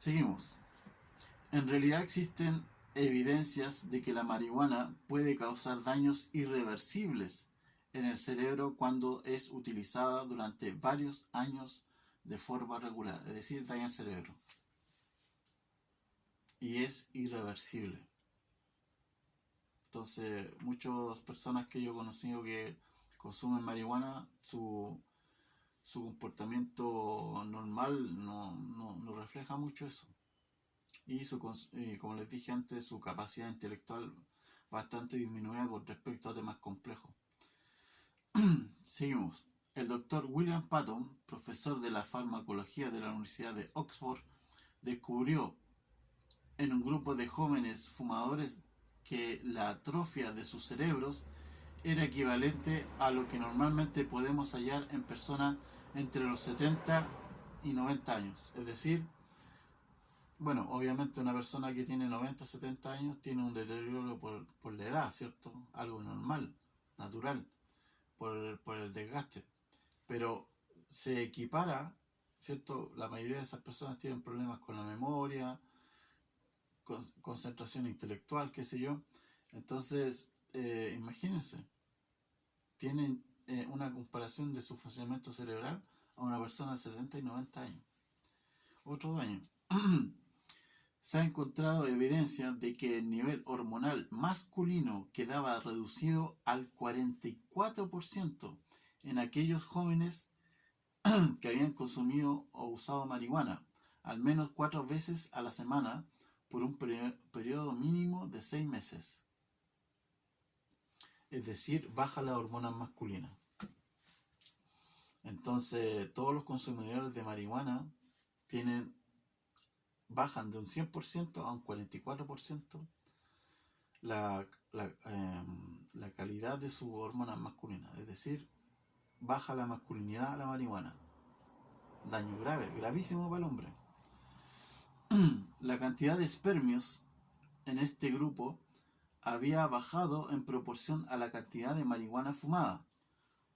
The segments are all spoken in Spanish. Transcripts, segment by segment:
Seguimos. En realidad existen evidencias de que la marihuana puede causar daños irreversibles en el cerebro cuando es utilizada durante varios años de forma regular, es decir, daña el cerebro. Y es irreversible. Entonces, muchas personas que yo he conocido que consumen marihuana, su comportamiento normal no refleja mucho eso. Y como les dije antes, su capacidad intelectual bastante disminuida con respecto a temas complejos. Seguimos. El doctor William Patton, profesor de la farmacología de la Universidad de Oxford, descubrió en un grupo de jóvenes fumadores que la atrofia de sus cerebros era equivalente a lo que normalmente podemos hallar en personas entre los 70 y 90 años. Es decir, bueno, obviamente una persona que tiene 90, 70 años tiene un deterioro por la edad, ¿cierto? Algo normal, natural, por el desgaste. Pero se equipara, ¿cierto? La mayoría de esas personas tienen problemas con la memoria, concentración intelectual, qué sé yo. Entonces, imagínense, tienen una comparación de su funcionamiento cerebral a una persona de 70 y 90 años. Otro daño. Se ha encontrado evidencia de que el nivel hormonal masculino quedaba reducido al 44% en aquellos jóvenes que habían consumido o usado marihuana al menos 4 veces a la semana por un periodo mínimo de 6 meses. Es decir, baja la hormona masculina. Entonces, todos los consumidores de marihuana bajan de un 100% a un 44% la calidad de su hormona masculina. Es decir, baja la masculinidad a la marihuana. Daño grave, gravísimo para el hombre. La cantidad de espermios en este grupo había bajado en proporción a la cantidad de marihuana fumada,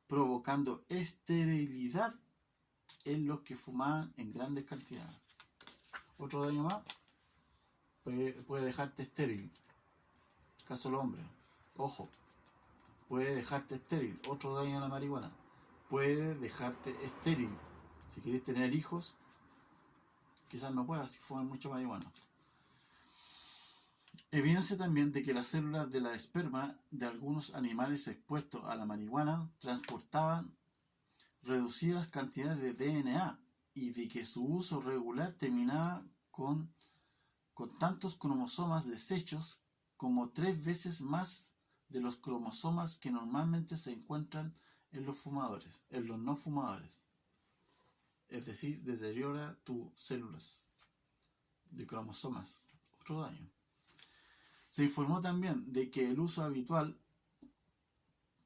provocando esterilidad en los que fumaban en grandes cantidades. Otro daño más, puede dejarte estéril. Caso los hombres, ojo, puede dejarte estéril. Otro daño a la marihuana, puede dejarte estéril. Si quieres tener hijos, quizás no puedas si fumas mucho marihuana. Evidencia también de que las células de la esperma de algunos animales expuestos a la marihuana transportaban reducidas cantidades de DNA y de que su uso regular terminaba con tantos cromosomas deshechos como 3 veces más de los cromosomas que normalmente se encuentran en los no fumadores. Es decir, deteriora tus células de cromosomas. Otro daño. Se informó también de que el uso habitual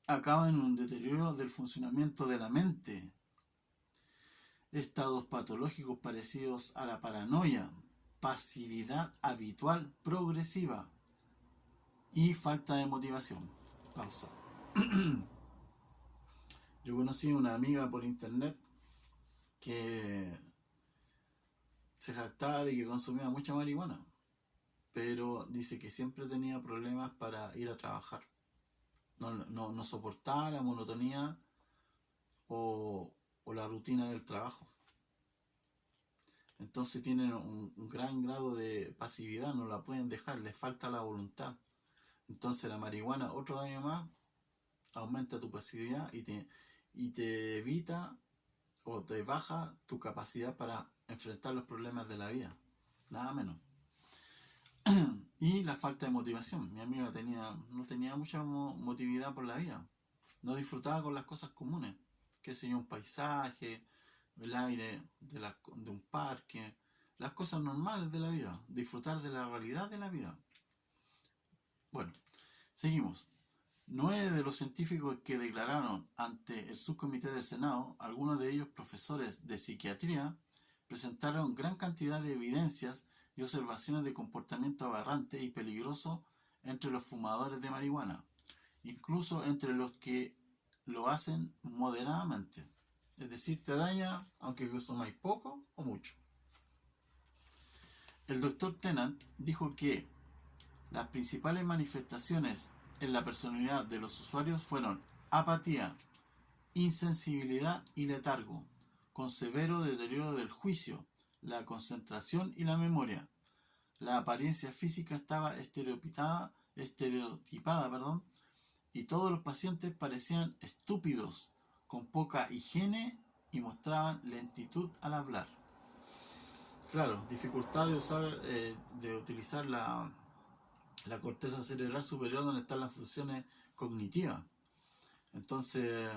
acaba en un deterioro del funcionamiento de la mente, estados patológicos parecidos a la paranoia, pasividad habitual progresiva y falta de motivación. Pausa. Yo conocí a una amiga por internet que se jactaba de que consumía mucha marihuana, pero dice que siempre tenía problemas para ir a trabajar. No soportaba la monotonía o la rutina del trabajo. Entonces tienen un gran grado de pasividad, no la pueden dejar, les falta la voluntad. Entonces la marihuana, otro daño más, aumenta tu pasividad y te evita o te baja tu capacidad para enfrentar los problemas de la vida. Nada menos. Y la falta de motivación. Mi amiga no tenía mucha motividad por la vida. No disfrutaba con las cosas comunes. Qué sé yo, un paisaje, el aire de un parque, las cosas normales de la vida. Disfrutar de la realidad de la vida. Bueno, seguimos. 9 de los científicos que declararon ante el subcomité del Senado, algunos de ellos profesores de psiquiatría, presentaron gran cantidad de evidencias y observaciones de comportamiento aberrante y peligroso entre los fumadores de marihuana, incluso entre los que lo hacen moderadamente. Es decir, te daña aunque consumáis poco o mucho. El doctor Tennant dijo que las principales manifestaciones en la personalidad de los usuarios fueron apatía, insensibilidad y letargo, con severo deterioro del juicio, la concentración y la memoria. La apariencia física estaba estereotipada, y todos los pacientes parecían estúpidos, con poca higiene y mostraban lentitud al hablar. Claro, dificultad de utilizar la corteza cerebral superior donde están las funciones cognitivas. Entonces,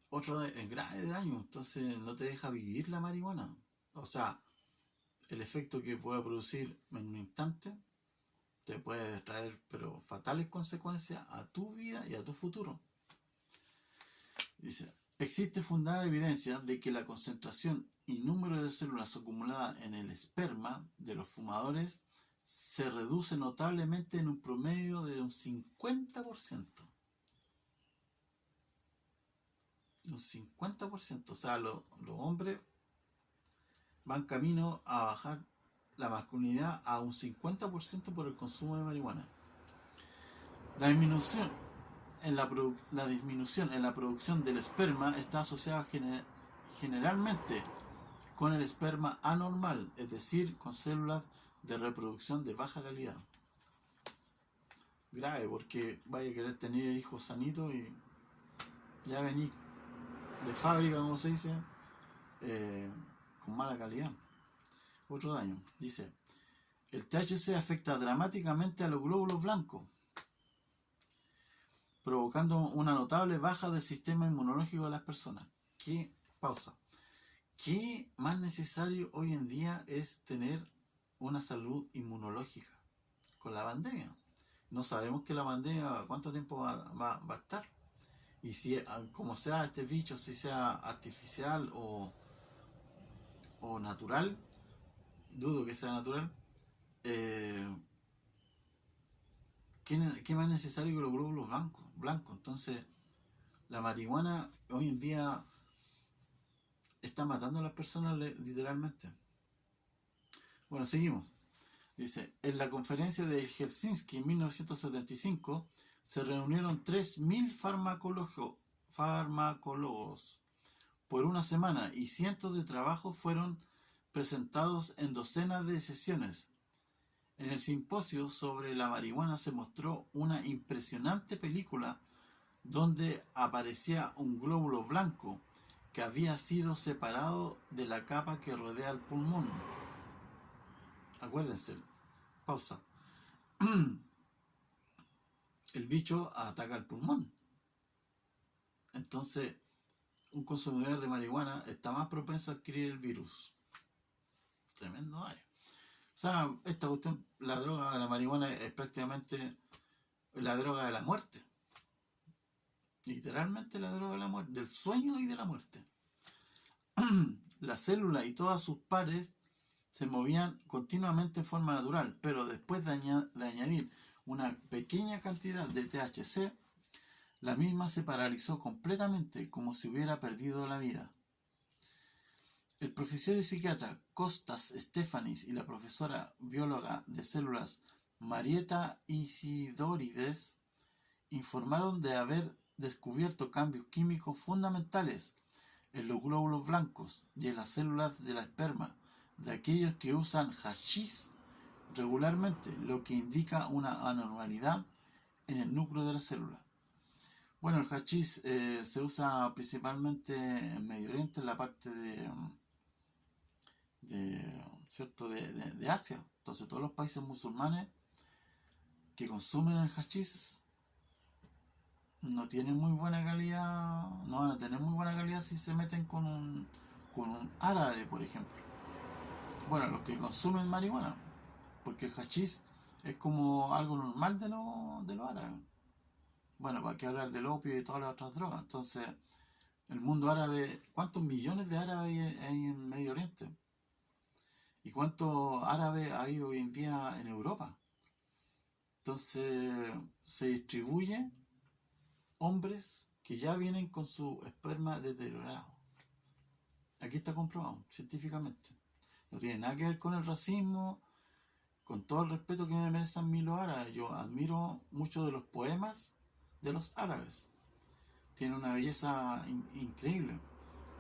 otro grave daño. Entonces, no te deja vivir la marihuana. O sea, el efecto que puede producir en un instante te puede traer pero fatales consecuencias a tu vida y a tu futuro. Dice, existe fundada evidencia de que la concentración y número de células acumuladas en el esperma de los fumadores se reduce notablemente en un promedio de un 50%. Un 50%. O sea, los hombres van camino a bajar la masculinidad a un 50% por el consumo de marihuana. La disminución en la producción del esperma está asociada generalmente con el esperma anormal, es decir, con células de reproducción de baja calidad. Grave, porque vaya a querer tener hijos sanitos y ya venir de fábrica, como se dice, con mala calidad. Otro daño. Dice, el THC afecta dramáticamente a los glóbulos blancos, provocando una notable baja del sistema inmunológico de las personas. ¿Qué más necesario hoy en día es tener una salud inmunológica con la pandemia? No sabemos que la pandemia cuánto tiempo va a estar. Y si, como sea este bicho, si sea artificial o natural, dudo que sea natural, ¿qué más necesario que los glóbulos blancos? Entonces, la marihuana hoy en día está matando a las personas literalmente. Bueno, seguimos. Dice, en la conferencia de Helsinki en 1975 se reunieron 3.000 farmacólogos por una semana y cientos de trabajos fueron presentados en docenas de sesiones. En el simposio sobre la marihuana se mostró una impresionante película donde aparecía un glóbulo blanco que había sido separado de la capa que rodea el pulmón. Acuérdense, pausa. El bicho ataca el pulmón. Entonces, un consumidor de marihuana está más propenso a adquirir el virus. Tremendo daño. O sea, esta cuestión, la droga de la marihuana es prácticamente la droga de la muerte. Literalmente la droga de la muerte, del sueño y de la muerte. La célula y todas sus pares se movían continuamente en forma natural, pero después de añadir una pequeña cantidad de THC, la misma se paralizó completamente, como si hubiera perdido la vida. El profesor y psiquiatra Kostas Stefanis y la profesora bióloga de células Marieta Isidorides informaron de haber descubierto cambios químicos fundamentales en los glóbulos blancos y en las células del esperma de aquellos que usan hachís regularmente, lo que indica una anormalidad en el núcleo de la célula. Bueno, el hachís se usa principalmente en Medio Oriente, en la parte de Asia. Entonces todos los países musulmanes que consumen el hachís no tienen muy buena calidad, no van a tener muy buena calidad si se meten con un árabe, por ejemplo. Bueno, los que consumen marihuana, porque el hachís es como algo normal de los árabes. Bueno, para qué hablar del opio y todas las otras drogas. Entonces, el mundo árabe, ¿cuántos millones de árabes hay en Medio Oriente? ¿Y cuántos árabes hay hoy en día en Europa? Entonces, se distribuye hombres que ya vienen con su esperma deteriorado. Aquí está comprobado científicamente. No tiene nada que ver con el racismo, con todo el respeto que me merecen a mí los árabes. Yo admiro mucho de los poemas de los árabes. Tienen una belleza increíble,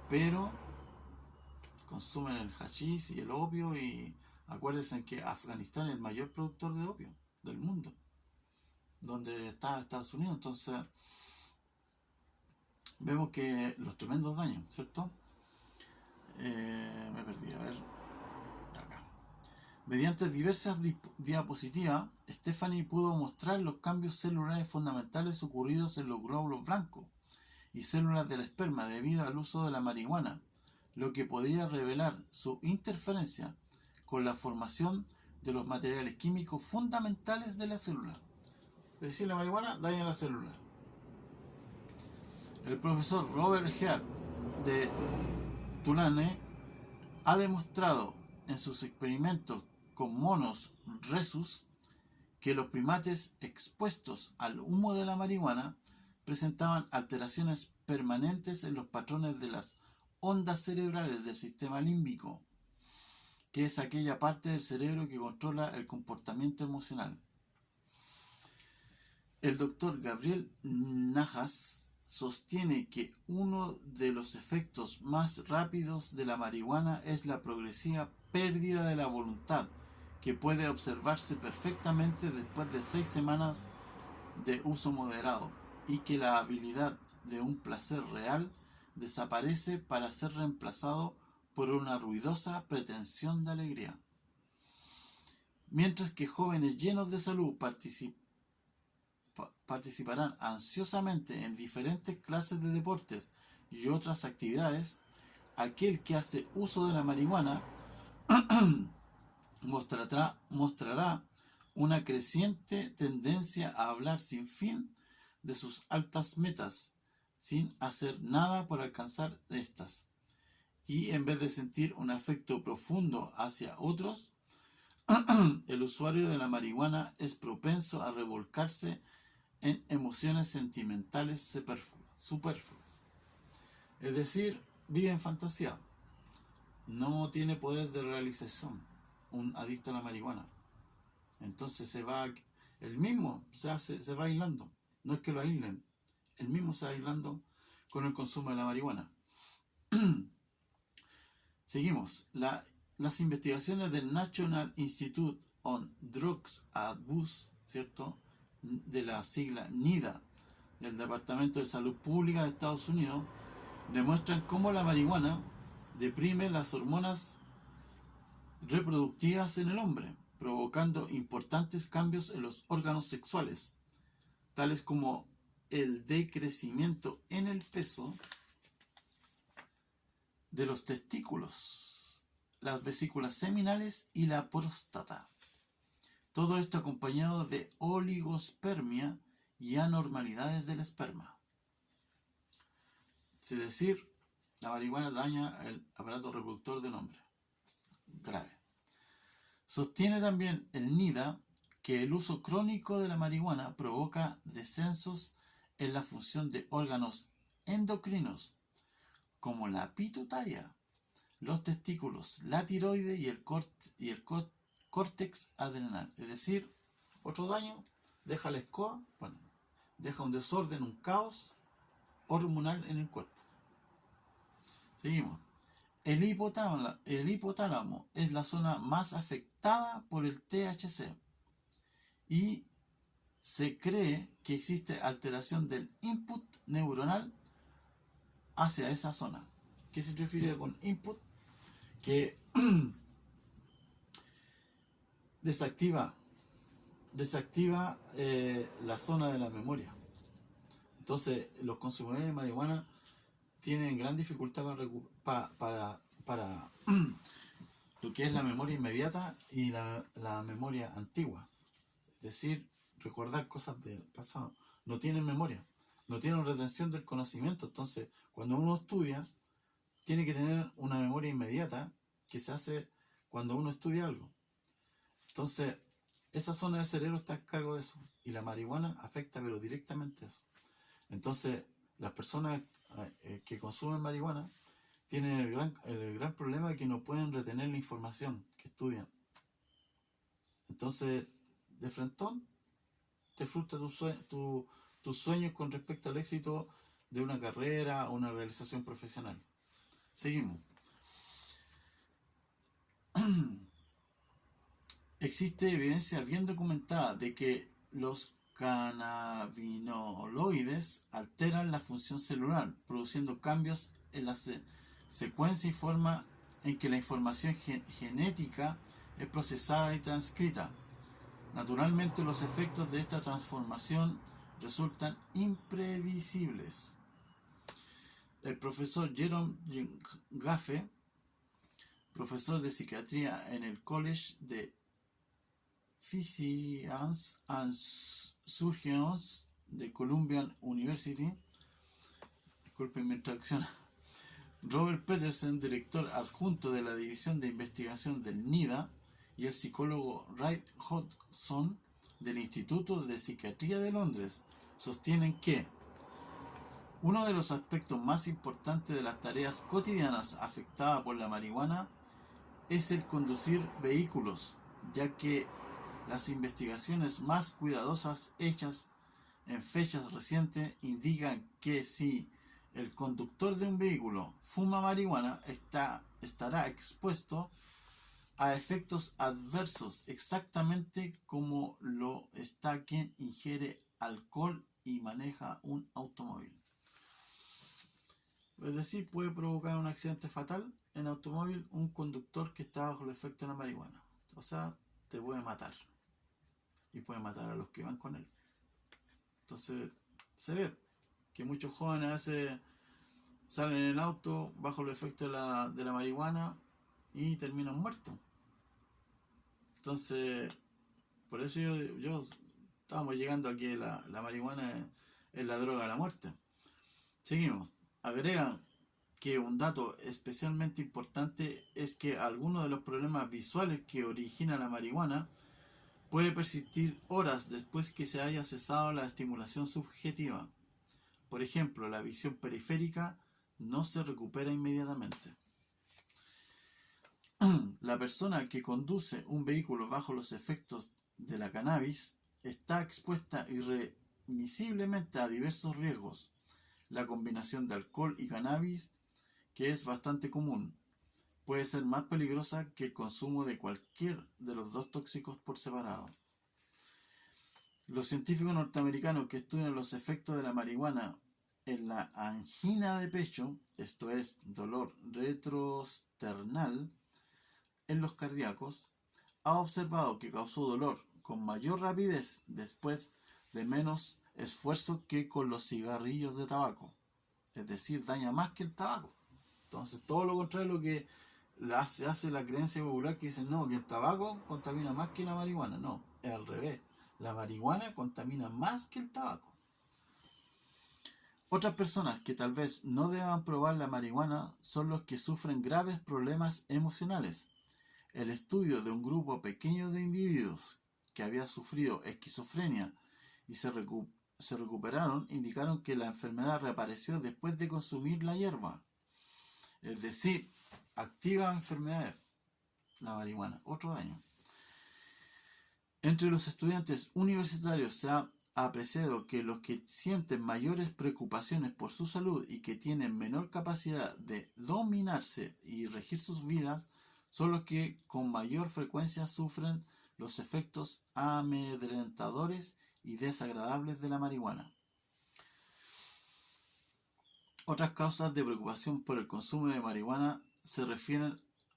pero consumen el hachís y el opio, y acuérdense que Afganistán es el mayor productor de opio del mundo, donde está Estados Unidos. Entonces vemos que los tremendos daños, ¿cierto? Me perdí, a ver, acá. Mediante diversas diapositivas, Stephanie pudo mostrar los cambios celulares fundamentales ocurridos en los glóbulos blancos y células del esperma debido al uso de la marihuana, lo que podría revelar su interferencia con la formación de los materiales químicos fundamentales de la célula. Es decir, la marihuana daña la célula. El profesor Robert Head de Tulane ha demostrado en sus experimentos con monos rhesus que los primates expuestos al humo de la marihuana presentaban alteraciones permanentes en los patrones de las ondas cerebrales del sistema límbico, que es aquella parte del cerebro que controla el comportamiento emocional. El doctor Gabriel Najas sostiene que uno de los efectos más rápidos de la marihuana es la progresiva pérdida de la voluntad, que puede observarse perfectamente después de 6 semanas de uso moderado, y que la habilidad de un placer real desaparece para ser reemplazado por una ruidosa pretensión de alegría. Mientras que jóvenes llenos de salud participarán ansiosamente en diferentes clases de deportes y otras actividades, aquel que hace uso de la marihuana mostrará una creciente tendencia a hablar sin fin de sus altas metas, sin hacer nada por alcanzar estas. Y en vez de sentir un afecto profundo hacia otros, el usuario de la marihuana es propenso a revolcarse en emociones sentimentales superfluas. Es decir, vive en fantasía. No tiene poder de realización un adicto a la marihuana. Entonces el mismo se va aislando. No es que lo aíslen, el mismo se va aislando con el consumo de la marihuana. Seguimos. Las investigaciones del National Institute on Drugs Abuse, ¿cierto?, de la sigla NIDA, del Departamento de Salud Pública de Estados Unidos, demuestran cómo la marihuana deprime las hormonas reproductivas en el hombre, provocando importantes cambios en los órganos sexuales, tales como el decrecimiento en el peso de los testículos, las vesículas seminales y la próstata. Todo esto acompañado de oligospermia y anormalidades del esperma. Es decir, la marihuana daña el aparato reproductor del hombre. Grave. Sostiene también el NIDA que el uso crónico de la marihuana provoca descensos en la función de órganos endocrinos, como la pituitaria, los testículos, la tiroides y el córtex adrenal. Es decir, otro daño, deja la escoba, deja un desorden, un caos hormonal en el cuerpo. Seguimos. El hipotálamo es la zona más afectada por el THC y se cree que existe alteración del input neuronal hacia esa zona. ¿Qué se refiere con input? Que desactiva la zona de la memoria. Entonces, los consumidores de marihuana tienen gran dificultad para lo que es la memoria inmediata y la memoria antigua. Es decir, recordar cosas del pasado. No tienen memoria, no tienen retención del conocimiento. Entonces, cuando uno estudia, tiene que tener una memoria inmediata que se hace cuando uno estudia algo. Entonces, esa zona del cerebro está a cargo de eso. Y la marihuana afecta pero directamente eso. Entonces, las personas que consumen marihuana tienen el gran problema de que no pueden retener la información que estudian. Entonces, de frentón, te frustra tus sueños con respecto al éxito de una carrera o una realización profesional. Seguimos. Existe evidencia bien documentada de que los cannabinoloides alteran la función celular, produciendo cambios en la secuencia y forma en que la información genética es procesada y transcrita. Naturalmente, los efectos de esta transformación resultan imprevisibles. El profesor Jerome Gaffe, profesor de psiquiatría en el College de Physicians and Surgeons de Columbia University, disculpen mi traducción, Robert Peterson, director adjunto de la División de Investigación del NIDA, y el psicólogo Ray Hodgson del Instituto de Psiquiatría de Londres sostienen que uno de los aspectos más importantes de las tareas cotidianas afectadas por la marihuana es el conducir vehículos, ya que las investigaciones más cuidadosas hechas en fechas recientes indican que si el conductor de un vehículo fuma marihuana, estará expuesto a efectos adversos exactamente como lo está quien ingiere alcohol y maneja un automóvil. Es decir, puede provocar un accidente fatal en automóvil un conductor que está bajo el efecto de la marihuana. O sea, te puede matar. Y puede matar a los que van con él. Entonces, se ve que muchos jóvenes a veces salen en el auto bajo el efecto de la marihuana y terminan muertos. Entonces, por eso yo estábamos llegando a que la marihuana es la droga de la muerte. Seguimos. Agregan que un dato especialmente importante es que algunos de los problemas visuales que origina la marihuana puede persistir horas después que se haya cesado la estimulación subjetiva. Por ejemplo, la visión periférica no se recupera inmediatamente. La persona que conduce un vehículo bajo los efectos de la cannabis está expuesta irremisiblemente a diversos riesgos. La combinación de alcohol y cannabis, que es bastante común, puede ser más peligrosa que el consumo de cualquier de los dos tóxicos por separado. Los científicos norteamericanos que estudian los efectos de la marihuana en la angina de pecho, esto es, dolor retrosternal, en los cardíacos, ha observado que causó dolor con mayor rapidez después de menos esfuerzo que con los cigarrillos de tabaco. Es decir, daña más que el tabaco. Entonces, todo lo contrario a lo que hace la creencia popular que dicen, no, que el tabaco contamina más que la marihuana. No, es al revés. La marihuana contamina más que el tabaco. Otras personas que tal vez no deban probar la marihuana son los que sufren graves problemas emocionales. El estudio de un grupo pequeño de individuos que había sufrido esquizofrenia y se recuperaron indicaron que la enfermedad reapareció después de consumir la hierba. Es decir, activa enfermedades, la marihuana, otro daño. Entre los estudiantes universitarios se ha apreciado que los que sienten mayores preocupaciones por su salud y que tienen menor capacidad de dominarse y regir sus vidas son los que con mayor frecuencia sufren los efectos amedrentadores y desagradables de la marihuana. Otras causas de preocupación por el consumo de marihuana se refieren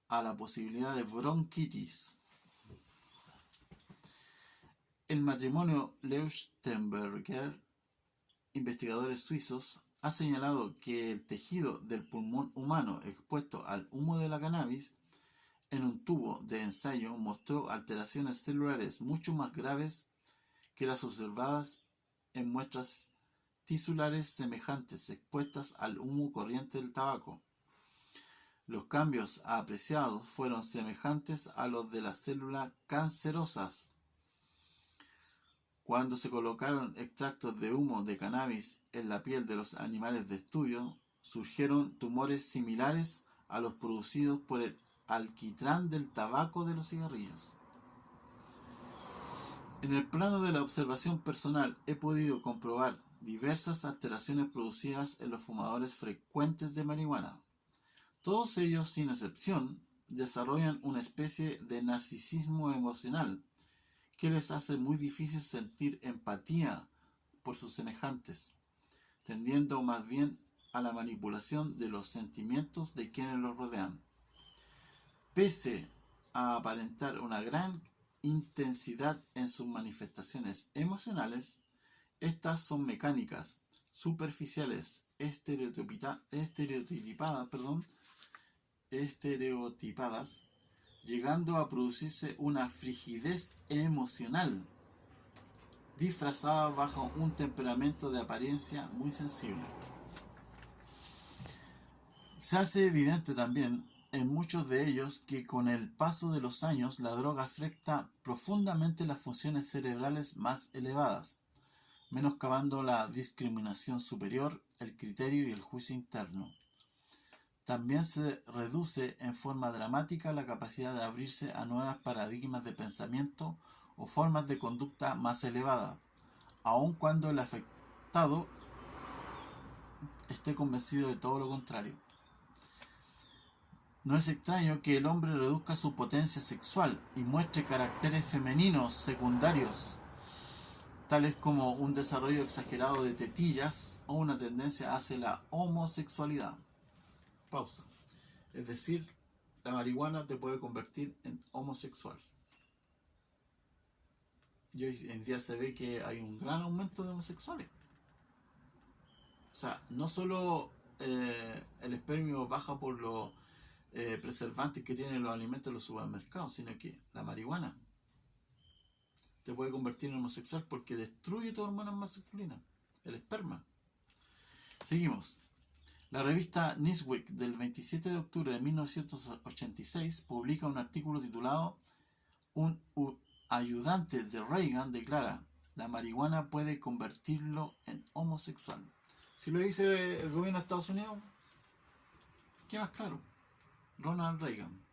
a la posibilidad de bronquitis. El matrimonio Leuchtenberger, investigadores suizos, ha señalado que el tejido del pulmón humano expuesto al humo de la cannabis en un tubo de ensayo mostró alteraciones celulares mucho más graves que las observadas en muestras tisulares semejantes expuestas al humo corriente del tabaco. Los cambios apreciados fueron semejantes a los de las células cancerosas. Cuando se colocaron extractos de humo de cannabis en la piel de los animales de estudio, surgieron tumores similares a los producidos por el alquitrán del tabaco de los cigarrillos. En el plano de la observación personal he podido comprobar diversas alteraciones producidas en los fumadores frecuentes de marihuana. Todos ellos, sin excepción, desarrollan una especie de narcisismo emocional que les hace muy difícil sentir empatía por sus semejantes, tendiendo más bien a la manipulación de los sentimientos de quienes los rodean. Pese a aparentar una gran intensidad en sus manifestaciones emocionales, estas son mecánicas, superficiales, estereotipadas, llegando a producirse una frigidez emocional disfrazada bajo un temperamento de apariencia muy sensible. Se hace evidente también en muchos de ellos que con el paso de los años la droga afecta profundamente las funciones cerebrales más elevadas, menoscabando la discriminación superior, el criterio y el juicio interno. También se reduce en forma dramática la capacidad de abrirse a nuevos paradigmas de pensamiento o formas de conducta más elevadas, aun cuando el afectado esté convencido de todo lo contrario. No es extraño que el hombre reduzca su potencia sexual y muestre caracteres femeninos secundarios, tales como un desarrollo exagerado de tetillas o una tendencia hacia la homosexualidad. Pausa. Es decir, la marihuana te puede convertir en homosexual. Y hoy en día se ve que hay un gran aumento de homosexuales. O sea, no solo el espermio baja por los preservantes que tienen los alimentos en los supermercados, sino que la marihuana te puede convertir en homosexual porque destruye tu hormona masculina, el esperma. Seguimos. La revista Newsweek del 27 de octubre de 1986 publica un artículo titulado "Un ayudante de Reagan declara: la marihuana puede convertirlo en homosexual". Si lo dice el gobierno de Estados Unidos, ¿qué más claro? Ronald Reagan,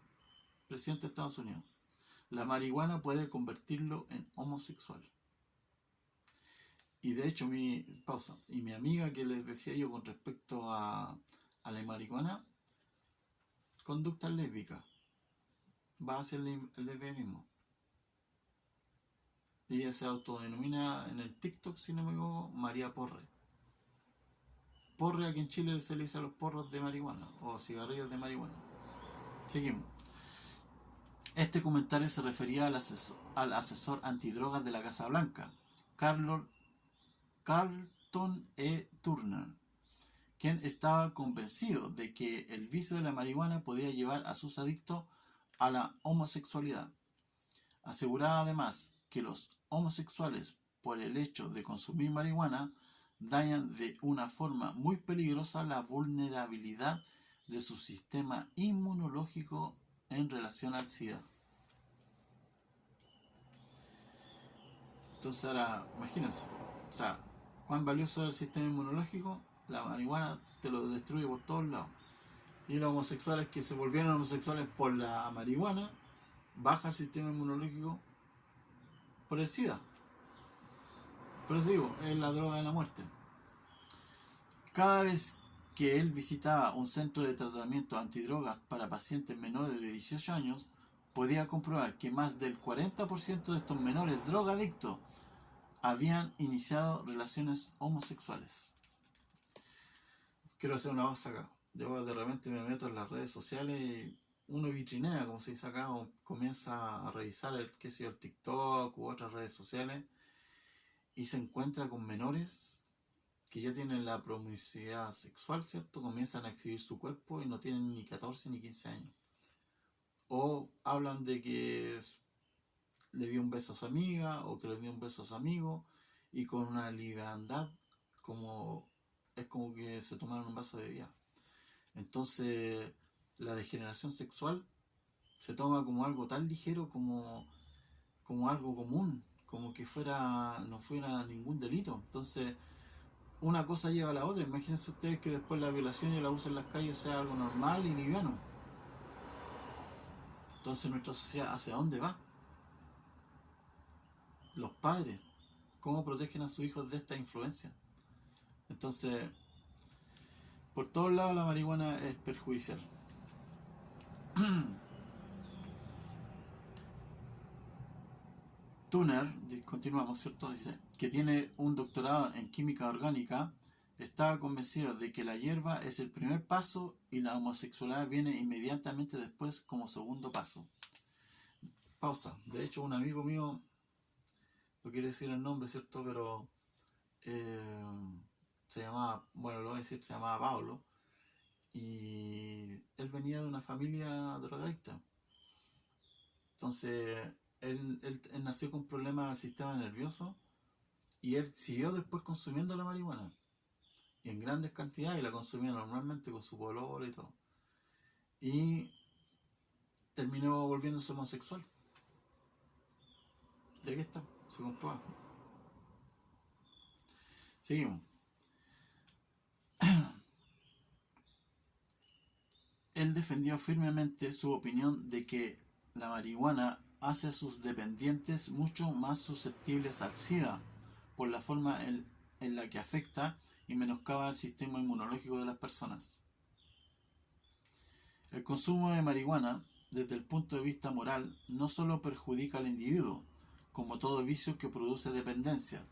presidente de Estados Unidos. La marihuana puede convertirlo en homosexual. Y de hecho, mi amiga que les decía yo con respecto a la marihuana, conducta lésbica, va hacia el lesbianismo. Ella se autodenomina en el TikTok, si no me equivoco, María Porre. Porre, aquí en Chile se le dice a los porros de marihuana o cigarrillos de marihuana. Seguimos. Este comentario se refería al asesor antidrogas de la Casa Blanca, Carlton E. Turner, quien estaba convencido de que el vicio de la marihuana podía llevar a sus adictos a la homosexualidad. Aseguraba además que los homosexuales, por el hecho de consumir marihuana, dañan de una forma muy peligrosa la vulnerabilidad de su sistema inmunológico en relación al SIDA. Entonces ahora, imagínense, o sea, cuán valioso es el sistema inmunológico. La marihuana te lo destruye por todos lados. Y los homosexuales que se volvieron homosexuales por la marihuana, baja el sistema inmunológico por el SIDA. Por eso digo, es la droga de la muerte. Cada vez que él visitaba un centro de tratamiento antidrogas para pacientes menores de 18 años, podía comprobar que más del 40% de estos menores drogadictos habían iniciado relaciones homosexuales. Quiero hacer una cosa acá. Yo de repente me meto en las redes sociales y uno vitrinea, como se dice acá, o comienza a revisar el TikTok u otras redes sociales y se encuentra con menores que ya tienen la promiscuidad sexual, ¿cierto? Comienzan a exhibir su cuerpo y no tienen ni 14 ni 15 años. O hablan de que le dio un beso a su amiga o que le dio un beso a su amigo y con una liviandad es como que se tomaron un vaso de bebida. Entonces la degeneración sexual se toma como algo tan ligero como algo común, como que no fuera ningún delito. Entonces una cosa lleva a la otra. Imagínense ustedes que después la violación y el abuso en las calles sea algo normal y liviano. Entonces nuestra sociedad, ¿hacia dónde va? Los padres, ¿cómo protegen a sus hijos de esta influencia? Entonces, por todos lados la marihuana es perjudicial. Turner, continuamos, ¿cierto? Dice que tiene un doctorado en química orgánica, estaba convencido de que la hierba es el primer paso y la homosexualidad viene inmediatamente después como segundo paso. Pausa. De hecho, un amigo mío, no quiere decir el nombre, ¿cierto? Pero se llamaba, bueno, lo voy a decir, se llamaba Pablo, y él venía de una familia drogadicta. Entonces, él nació con problemas del sistema nervioso y él siguió después consumiendo la marihuana. Y en grandes cantidades, y la consumía normalmente con su pololo y todo. Y terminó volviéndose homosexual. Y aquí está, se comprueba. Seguimos. Él defendió firmemente su opinión de que la marihuana hace a sus dependientes mucho más susceptibles al SIDA por la forma en la que afecta y menoscaba el sistema inmunológico de las personas. El consumo de marihuana, desde el punto de vista moral, no solo perjudica al individuo, como todo vicio que produce dependencia,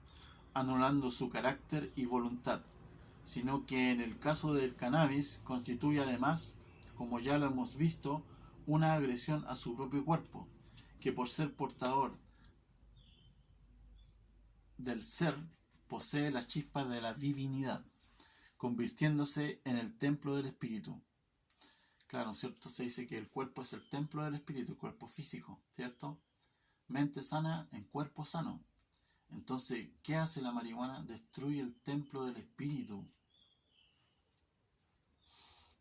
anulando su carácter y voluntad, sino que en el caso del cannabis constituye además, como ya lo hemos visto, una agresión a su propio cuerpo, que por ser portador del ser posee la chispa de la divinidad, convirtiéndose en el templo del espíritu. Claro, ¿cierto? Se dice que el cuerpo es el templo del espíritu, el cuerpo físico, ¿cierto? Mente sana en cuerpo sano. Entonces, ¿qué hace la marihuana? Destruye el templo del espíritu.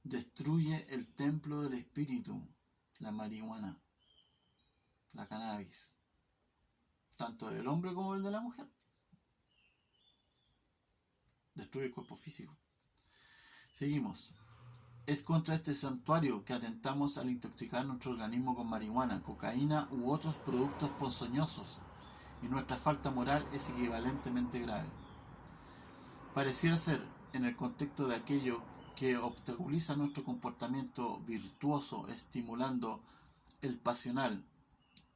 Destruye el templo del espíritu, la marihuana, la cannabis, tanto del hombre como el de la mujer. Destruye el cuerpo físico. Seguimos. Es contra este santuario que atentamos al intoxicar nuestro organismo con marihuana, cocaína u otros productos ponzoñosos, y nuestra falta moral es equivalentemente grave. Pareciera ser, en el contexto de aquello que obstaculiza nuestro comportamiento virtuoso, estimulando el pasional,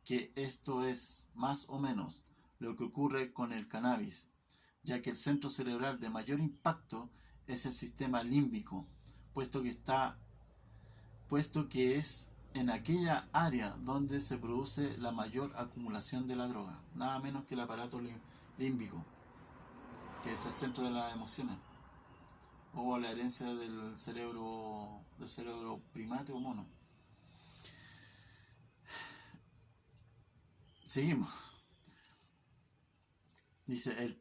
que esto es más o menos lo que ocurre con el cannabis, ya que el centro cerebral de mayor impacto es el sistema límbico, puesto que es en aquella área donde se produce la mayor acumulación de la droga, nada menos que el aparato límbico, que es el centro de las emociones, o la herencia del cerebro primate o mono. Seguimos. Dice el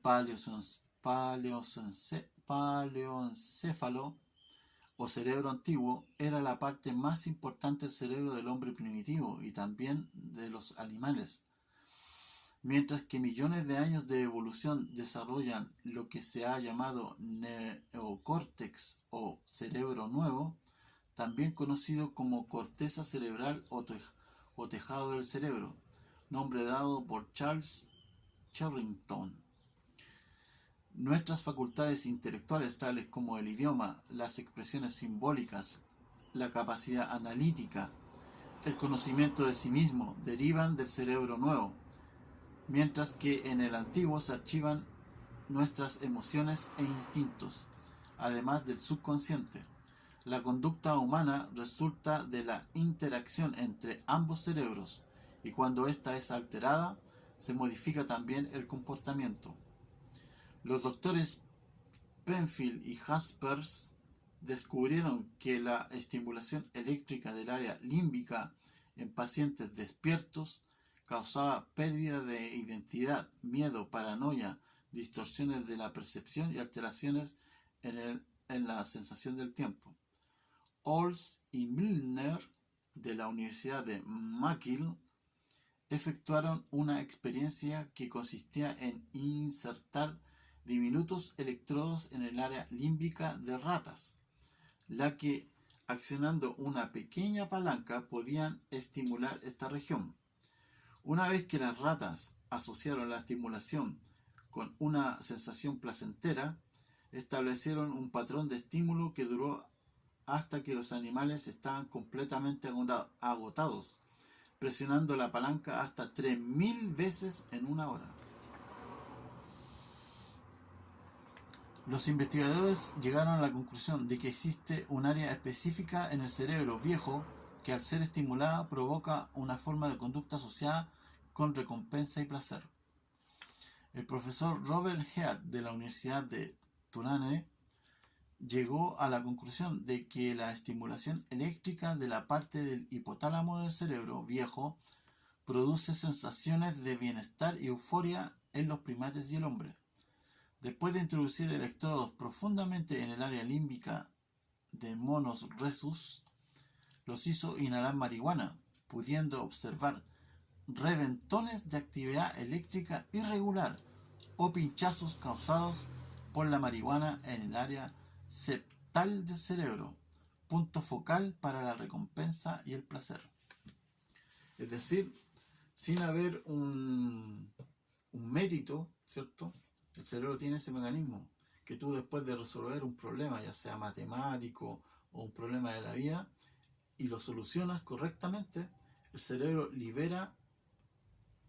paleoencéfalo o cerebro antiguo era la parte más importante del cerebro del hombre primitivo y también de los animales. Mientras que millones de años de evolución desarrollan lo que se ha llamado neocórtex o cerebro nuevo, también conocido como corteza cerebral o tejado del cerebro, nombre dado por Charles Sherrington. Nuestras facultades intelectuales tales como el idioma, las expresiones simbólicas, la capacidad analítica, el conocimiento de sí mismo derivan del cerebro nuevo, mientras que en el antiguo se archivan nuestras emociones e instintos, además del subconsciente. La conducta humana resulta de la interacción entre ambos cerebros y cuando ésta es alterada, se modifica también el comportamiento. Los doctores Penfield y Jaspers descubrieron que la estimulación eléctrica del área límbica en pacientes despiertos causaba pérdida de identidad, miedo, paranoia, distorsiones de la percepción y alteraciones en la sensación del tiempo. Olds y Milner de la Universidad de McGill efectuaron una experiencia que consistía en insertar diminutos electrodos en el área límbica de ratas, la que, accionando una pequeña palanca, podían estimular esta región. Una vez que las ratas asociaron la estimulación con una sensación placentera, establecieron un patrón de estímulo que duró hasta que los animales estaban completamente agotados, presionando la palanca hasta 3000 veces en una hora. Los investigadores llegaron a la conclusión de que existe un área específica en el cerebro viejo que, al ser estimulada, provoca una forma de conducta asociada con recompensa y placer. El profesor Robert Heath de la Universidad de Tulane llegó a la conclusión de que la estimulación eléctrica de la parte del hipotálamo del cerebro viejo produce sensaciones de bienestar y euforia en los primates y el hombre. Después de introducir electrodos profundamente en el área límbica de monos rhesus, los hizo inhalar marihuana, pudiendo observar reventones de actividad eléctrica irregular o pinchazos causados por la marihuana en el área septal del cerebro, punto focal para la recompensa y el placer. Es decir, sin haber un mérito, ¿cierto? El cerebro tiene ese mecanismo que tú, después de resolver un problema, ya sea matemático o un problema de la vida, y lo solucionas correctamente, el cerebro libera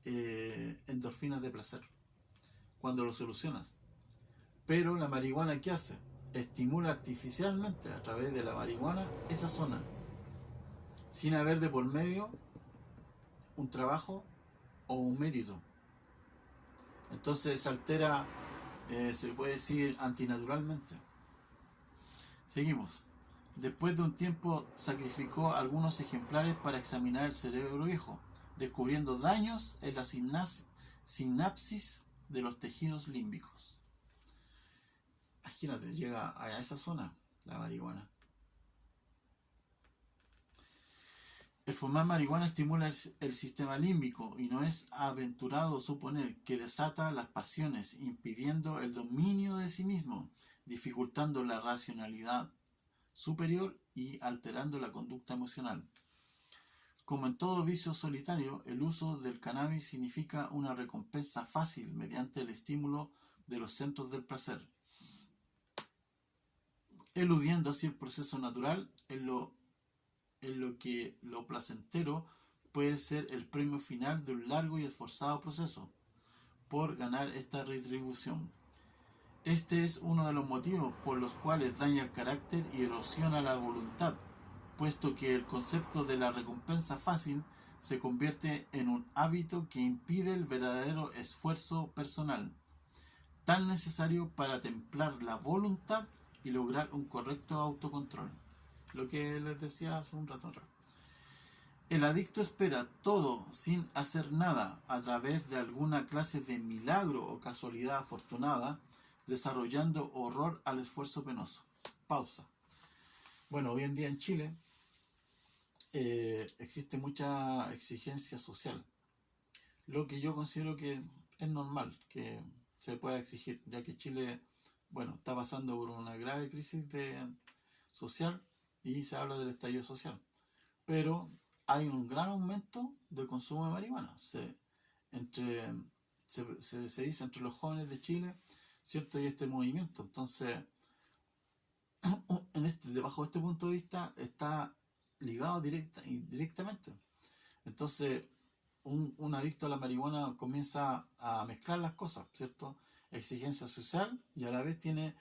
endorfinas de placer cuando lo solucionas. Pero la marihuana, ¿qué hace? Estimula artificialmente a través de la marihuana esa zona, sin haber de por medio un trabajo o un mérito. Entonces se altera, se puede decir, antinaturalmente. Seguimos. Después de un tiempo sacrificó algunos ejemplares para examinar el cerebro viejo, descubriendo daños en la sinapsis de los tejidos límbicos. Imagínate, llega a esa zona la marihuana. El fumar marihuana estimula el sistema límbico y no es aventurado suponer que desata las pasiones, impidiendo el dominio de sí mismo, dificultando la racionalidad superior y alterando la conducta emocional. Como en todo vicio solitario, el uso del cannabis significa una recompensa fácil mediante el estímulo de los centros del placer, eludiendo así el proceso natural en lo que lo placentero puede ser el premio final de un largo y esforzado proceso por ganar esta retribución. Este es uno de los motivos por los cuales daña el carácter y erosiona la voluntad, puesto que el concepto de la recompensa fácil se convierte en un hábito que impide el verdadero esfuerzo personal, tan necesario para templar la voluntad y lograr un correcto autocontrol. Lo que les decía hace un rato atrás. El adicto espera todo sin hacer nada a través de alguna clase de milagro o casualidad afortunada, desarrollando horror al esfuerzo penoso. Pausa. Bueno, hoy en día en Chile existe mucha exigencia social, lo que yo considero que es normal que se pueda exigir, ya que Chile, bueno, está pasando por una grave crisis social y se habla del estallido social, pero hay un gran aumento del consumo de marihuana. Se dice entre los jóvenes de Chile, ¿cierto? Y este movimiento. Entonces, bajo este punto de vista, está ligado directamente. Entonces, un adicto a la marihuana comienza a mezclar las cosas, ¿cierto? Exigencia social y a la vez tiene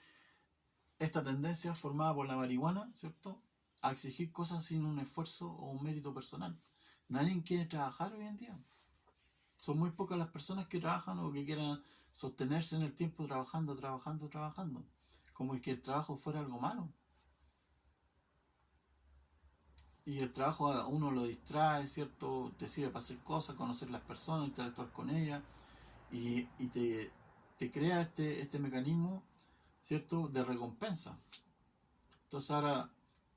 esta tendencia formada por la marihuana, ¿cierto?, a exigir cosas sin un esfuerzo o un mérito personal. Nadie quiere trabajar hoy en día. Son muy pocas las personas que trabajan o que quieran sostenerse en el tiempo trabajando. Como es que el trabajo fuera algo malo. Y el trabajo a uno lo distrae, ¿cierto? Te sirve para hacer cosas, conocer las personas, interactuar con ellas. Y te crea este mecanismo, ¿cierto?, de recompensa. Entonces ahora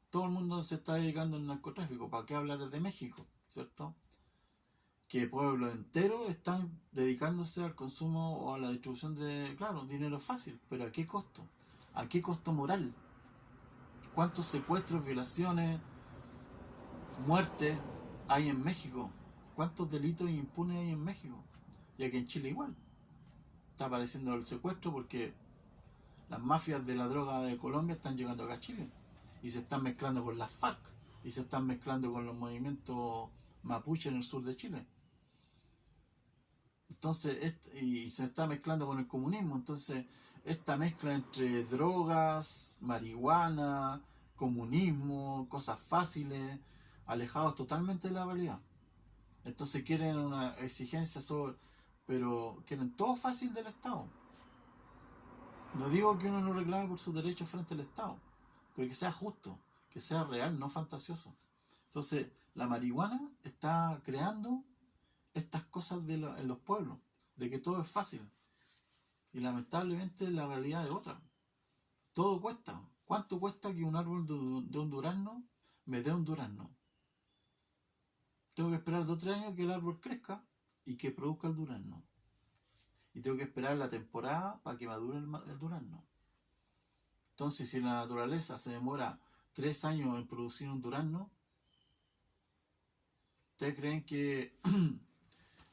todo el mundo se está dedicando al narcotráfico. ¿Para qué hablar de México? ¿Cierto? que pueblos enteros están dedicándose al consumo o a la distribución de, claro, dinero fácil, pero ¿a qué costo? ¿A qué costo moral? ¿Cuántos secuestros, violaciones, muertes hay en México? ¿Cuántos delitos impunes hay en México? Y aquí en Chile igual. Está apareciendo el secuestro porque las mafias de la droga de Colombia están llegando acá a Chile y se están mezclando con las FARC y se están mezclando con los movimientos mapuche en el sur de Chile. Entonces, y se está mezclando con el comunismo. Entonces, esta mezcla entre drogas, marihuana, comunismo, cosas fáciles, alejados totalmente de la realidad. Entonces quieren una exigencia sobre, pero quieren todo fácil del Estado. No digo que uno no reclame por sus derechos frente al Estado, pero que sea justo, que sea real, no fantasioso. Entonces, la marihuana está creando estas cosas en los pueblos, de que todo es fácil. Y lamentablemente la realidad es otra. Todo cuesta. ¿Cuánto cuesta que un árbol de un durazno me dé un durazno? Tengo que esperar 2 o 3 años que el árbol crezca y que produzca el durazno. Y tengo que esperar la temporada para que madure el durazno. Entonces, si la naturaleza se demora 3 años en producir un durazno, ¿ustedes creen que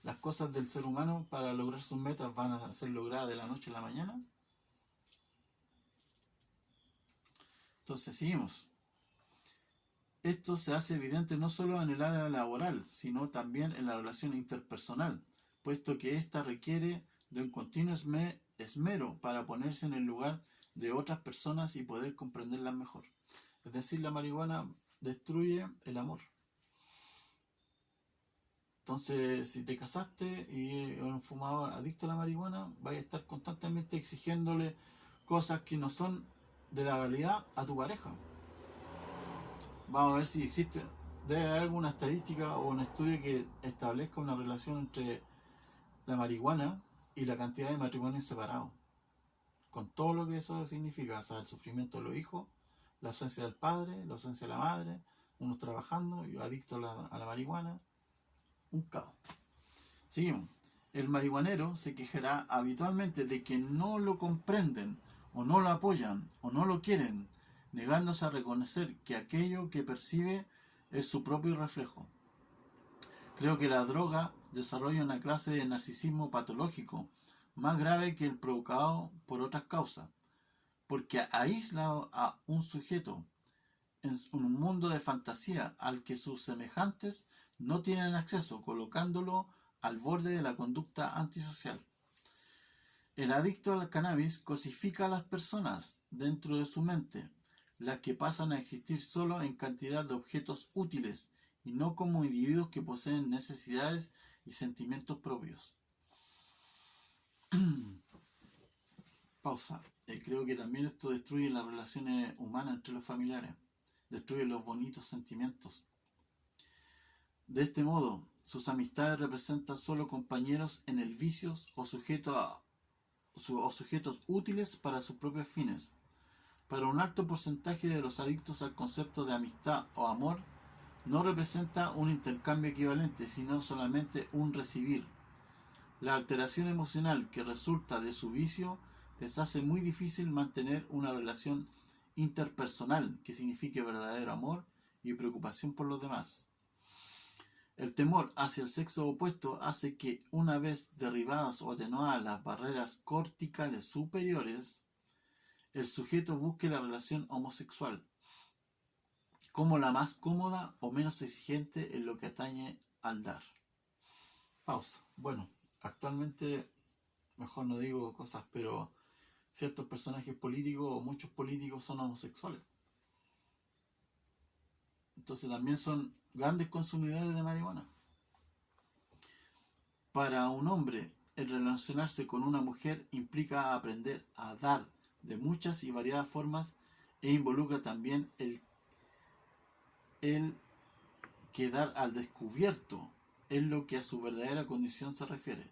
las cosas del ser humano para lograr sus metas van a ser logradas de la noche a la mañana? Entonces, seguimos. Esto se hace evidente no solo en el área laboral, sino también en la relación interpersonal, puesto que ésta requiere de un continuo esmero para ponerse en el lugar de otras personas y poder comprenderlas mejor. Es decir, la marihuana destruye el amor. Entonces, si te casaste y eres un fumador adicto a la marihuana, vas a estar constantemente exigiéndole cosas que no son de la realidad a tu pareja. Vamos a ver si existe, debe haber alguna estadística o un estudio que establezca una relación entre la marihuana y la cantidad de matrimonios separados, con todo lo que eso significa, o sea, el sufrimiento de los hijos, la ausencia del padre, la ausencia de la madre, unos trabajando y adictos a la marihuana, un caos. Seguimos. El marihuanero se quejará habitualmente de que no lo comprenden, o no lo apoyan, o no lo quieren, negándose a reconocer que aquello que percibe es su propio reflejo. Creo que la droga desarrolla una clase de narcisismo patológico, más grave que el provocado por otras causas, porque aísla a un sujeto en un mundo de fantasía al que sus semejantes no tienen acceso, colocándolo al borde de la conducta antisocial. El adicto al cannabis cosifica a las personas dentro de su mente, las que pasan a existir solo en cantidad de objetos útiles y no como individuos que poseen necesidades y sentimientos propios. Pausa. Creo que también esto destruye las relaciones humanas entre los familiares, destruye los bonitos sentimientos. De este modo, sus amistades representan solo compañeros en el vicio o sujetos útiles para sus propios fines. Para un alto porcentaje de los adictos al concepto de amistad o amor, no representa un intercambio equivalente, sino solamente un recibir. La alteración emocional que resulta de su vicio les hace muy difícil mantener una relación interpersonal que signifique verdadero amor y preocupación por los demás. El temor hacia el sexo opuesto hace que, una vez derribadas o atenuadas las barreras corticales superiores, el sujeto busque la relación homosexual como la más cómoda o menos exigente en lo que atañe al dar. Pausa. Bueno, actualmente, mejor no digo cosas, pero ciertos personajes políticos o muchos políticos son homosexuales. Entonces también son grandes consumidores de marihuana. Para un hombre, el relacionarse con una mujer implica aprender a dar de muchas y variadas formas e involucra también el quedar al descubierto en lo que a su verdadera condición se refiere,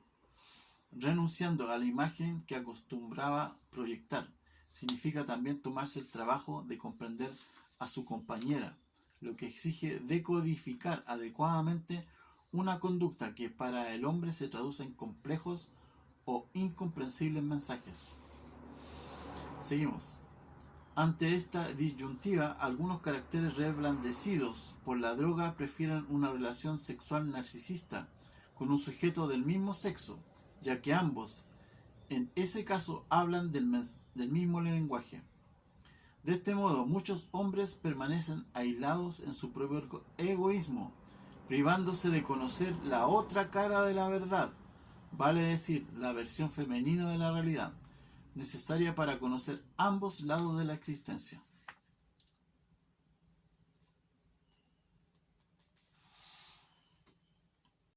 renunciando a la imagen que acostumbraba proyectar. Significa también tomarse el trabajo de comprender a su compañera, lo que exige decodificar adecuadamente una conducta que para el hombre se traduce en complejos o incomprensibles mensajes. Seguimos. Ante esta disyuntiva, algunos caracteres reblandecidos por la droga prefieren una relación sexual narcisista con un sujeto del mismo sexo, ya que ambos, en ese caso, hablan del mismo lenguaje. De este modo, muchos hombres permanecen aislados en su propio egoísmo, privándose de conocer la otra cara de la verdad, vale decir, la versión femenina de la realidad, necesaria para conocer ambos lados de la existencia.